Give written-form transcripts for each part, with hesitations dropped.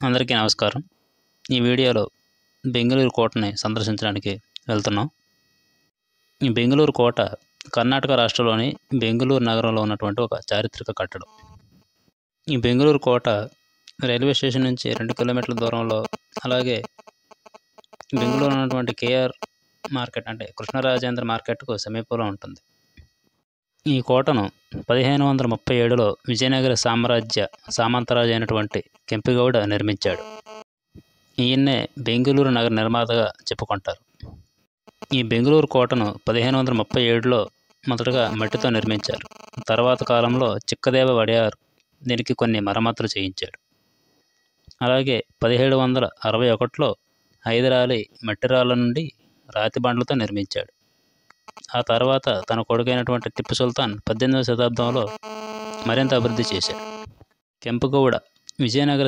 అందరికీ నమస్కారం. ఈ వీడియోలో బెంగుళూరు కోటని సందర్శించడానికి వెళ్తున్నాం. ఈ బెంగుళూరు కోట కర్ణాటక రాష్ట్రంలోని బెంగుళూరు నగరంలో ఉన్నటువంటి ఒక చారిత్రక కట్టడం. ఈ బెంగుళూరు కోట రైల్వే స్టేషన్ నుంచి 2 కిలోమీటర్ల దూరంలో, అలాగే బెంగుళూరు ఉన్నటువంటి కేఆర్ మార్కెట్ అంటే కృష్ణరాజేంద్ర మార్కెట్కు సమీపంలో ఉంటుంది. ఈ కోటను 1537లో విజయనగర సామంతరాజు అయినటువంటి కెంపెగౌడ నిర్మించాడు. ఈయన్నే బెంగుళూరు నగర నిర్మాతగా చెప్పుకుంటారు. ఈ బెంగుళూరు కోటను 1537లో మొదటగా మట్టితో నిర్మించారు. తర్వాత కాలంలో చిక్కదేవ వడయార్ దీనికి కొన్ని మరమ్మతులు చేయించాడు. అలాగే 1761లో హైదరాలీ మట్టిరాళ్ళ నుండి రాతి బండ్లతో నిర్మించాడు. ఆ తర్వాత తన కొడుకైనటువంటి టిప్పు సుల్తాన్ 18వ శతాబ్దంలో మరింత అభివృద్ధి చేశాడు. కెంపెగౌడ విజయనగర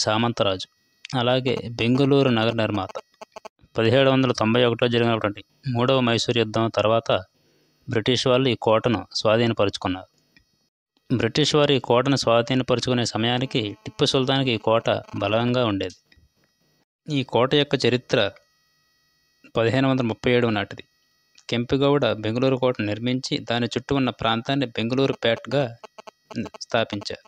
సామంతరాజు, అలాగే బెంగుళూరు నగర నిర్మాత. 1791లో జరిగినటువంటి 3వ మైసూరు యుద్ధం తర్వాత బ్రిటిష్ వాళ్ళు ఈ కోటను స్వాధీనపరుచుకున్నారు. బ్రిటిష్ వారు ఈ కోటను స్వాధీనపరుచుకునే సమయానికి టిప్పు సుల్తాన్కి ఈ కోట బలంగా ఉండేది. ఈ కోట యొక్క చరిత్ర 1537 నాటిది. కెంపెగౌడ బెంగుళూరు కోటను నిర్మించి దాని చుట్టూ ఉన్న ప్రాంతాన్ని బెంగుళూరు పేట్గా స్థాపించారు.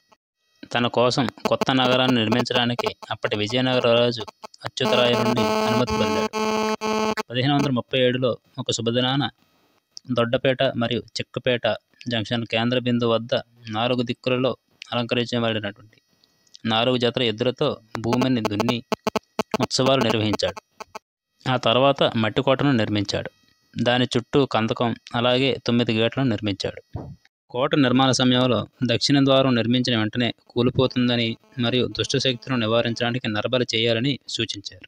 తన కోసం కొత్త నగరాన్ని నిర్మించడానికి అప్పటి విజయనగర రాజు అచ్యుతరాయ నుండి అనుమతి పొందాడు. 1537లో ఒక శుభదినాన దొడ్డపేట మరియు చిక్కపేట జంక్షన్ కేంద్ర బిందు వద్ద 4 దిక్కులలో అలంకరించబడినటువంటి 4 జతల ఎద్దులతో భూమిని దున్ని ఉత్సవాలు నిర్వహించాడు. ఆ తర్వాత మట్టి కోటను నిర్మించాడు. దాని చుట్టూ కందకం, అలాగే 9 గేట్లను నిర్మించాడు. కోట నిర్మాణ సమయంలో దక్షిణ ద్వారం నిర్మించిన వెంటనే కూలిపోతుందని మరియు దుష్టశక్తులను నివారించడానికి నరబలి చేయాలని సూచించారు.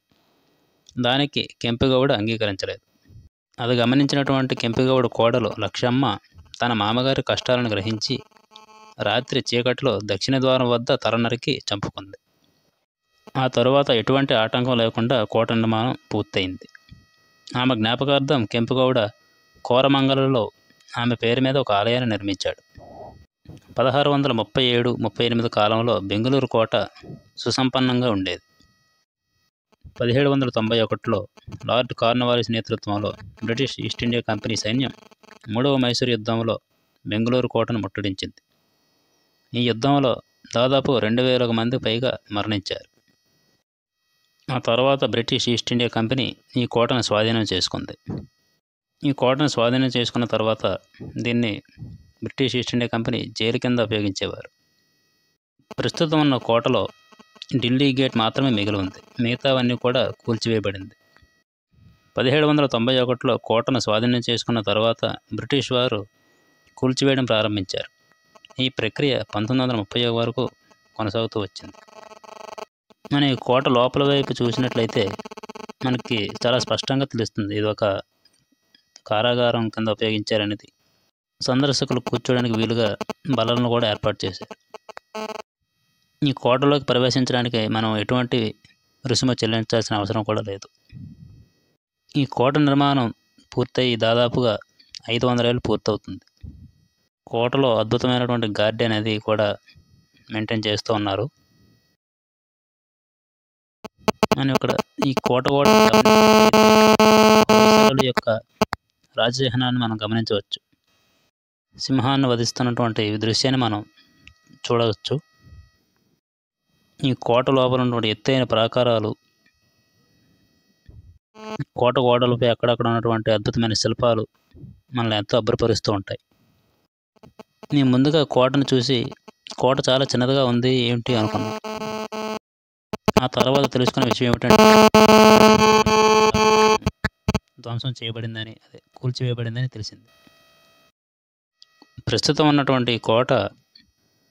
దానికి కెంపెగౌడ అంగీకరించలేదు. అది గమనించినటువంటి కెంపెగౌడ కోడలు లక్షమ్మ తన మామగారి కష్టాలను గ్రహించి రాత్రి చీకట్లో దక్షిణ ద్వారం వద్ద తల నరికి చంపుకుంది. ఆ తరువాత ఎటువంటి ఆటంకం లేకుండా కోట నిర్మాణం పూర్తయింది. ఆమె జ్ఞాపకార్థం కెంపెగౌడ కోరమంగలలో ఆమె పేరు మీద ఒక ఆలయాన్ని నిర్మించాడు. 1637-38 కాలంలో బెంగుళూరు కోట సుసంపన్నంగా ఉండేది. 1791లో లార్డ్ కార్న్వాలిస్ నేతృత్వంలో బ్రిటిష్ ఈస్ట్ ఇండియా కంపెనీ సైన్యం 3వ మైసూరు యుద్ధంలో బెంగుళూరు కోటను ముట్టడించింది. ఈ యుద్ధంలో దాదాపు 2000 మంది పైగా మరణించారు. ఆ తర్వాత బ్రిటిష్ ఈస్ట్ ఇండియా కంపెనీ ఈ కోటను స్వాధీనం చేసుకుంది. ఈ కోటను స్వాధీనం చేసుకున్న తర్వాత దీన్ని British east India company jail కింద ఉపయోగించేవారు. ప్రస్తుతం ఉన్న కోటలో ఢిల్లీ గేట్ మాత్రమే మిగిలి ఉంది. మిగతావన్నీ కూడా కూల్చివేయబడింది. 1791లో కోటను స్వాధీనం చేసుకున్న తర్వాత బ్రిటిష్ వారు కూల్చివేయడం ప్రారంభించారు. ఈ ప్రక్రియ 1930 వరకు కొనసాగుతూ వచ్చింది. మన ఈ కోట లోపల వైపు చూసినట్లయితే మనకి చాలా స్పష్టంగా తెలుస్తుంది ఇది ఒక కారాగారం కింద ఉపయోగించారనేది. సందర్శకులు కూర్చోడానికి వీలుగా బల్లలను కూడా ఏర్పాటు చేశారు. ఈ కోటలోకి ప్రవేశించడానికి మనం ఎటువంటి రుసుము చెల్లించాల్సిన అవసరం కూడా లేదు. ఈ కోట నిర్మాణం పూర్తయి దాదాపుగా 500 ఏళ్ళు పూర్తవుతుంది. కోటలో అద్భుతమైనటువంటి గార్డెన్ అనేది కూడా మెయింటైన్ చేస్తూ ఉన్నారు. అని ఇక్కడ ఈ కోట కూడా యొక్క రాజచిహ్నాన్ని మనం గమనించవచ్చు. సింహాన్ని వధిస్తున్నటువంటి దృశ్యాన్ని మనం చూడవచ్చు. ఈ కోట లోపల ఉన్నటువంటి ఎత్తైన ప్రాకారాలు, కోట గోడలపై అక్కడక్కడ ఉన్నటువంటి అద్భుతమైన శిల్పాలు మనల్ని ఎంతో అబ్బురపరుస్తూ ఉంటాయి. నేను ముందుగా కోటను చూసి కోట చాలా చిన్నదిగా ఉంది ఏంటి అనుకున్నాను. ఆ తర్వాత తెలుసుకున్న విషయం ఏమిటంటే ధ్వంసం చేయబడిందని, కూల్చివేయబడిందని తెలిసింది. ప్రస్తుతం ఉన్నటువంటి కోట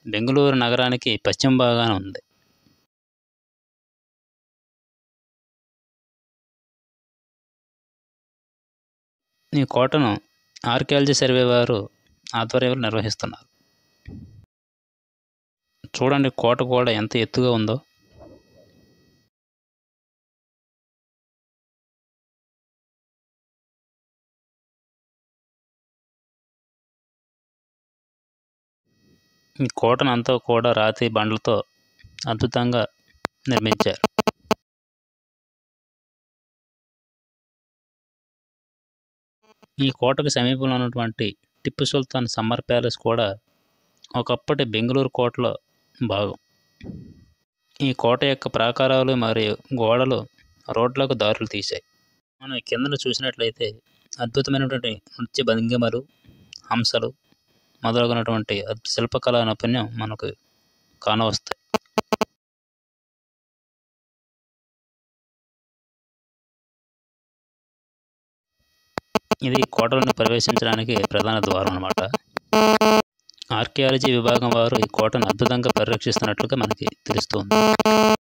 బెంగుళూరు నగరానికి పశ్చిమ భాగాన ఉంది. ఈ కోటను ఆర్కియాలజీ సర్వే వారు ఆధ్వర్యంలో నిర్వహిస్తున్నారు. చూడండి కోట కూడా ఎంత ఎత్తుగా ఉందో. ఈ కోటను అంతా కూడా రాతి బండ్లతో అద్భుతంగా నిర్మించారు. ఈ కోటకు సమీపంలో ఉన్నటువంటి టిప్పు సుల్తాన్ సమ్మర్ ప్యాలెస్ కూడా ఒకప్పటి బెంగళూరు కోటలో భాగం. ఈ కోట యొక్క ప్రాకారాలు మరియు గోడలు రోడ్లకు దారులు తీశాయి. మనం కిందన చూసినట్లయితే అద్భుతమైనటువంటి నృత్య భంగిమలు, హంసలు మొదలగునటువంటి శిల్పకళా నైపుణ్యం మనకు కానవస్తాయి. ఇది కోటలను ప్రవేశించడానికి ప్రధాన ద్వారం అన్నమాట. ఆర్కియాలజీ విభాగం వారు ఈ కోటను అద్భుతంగా పరిరక్షిస్తున్నట్లుగా మనకి తెలుస్తుంది.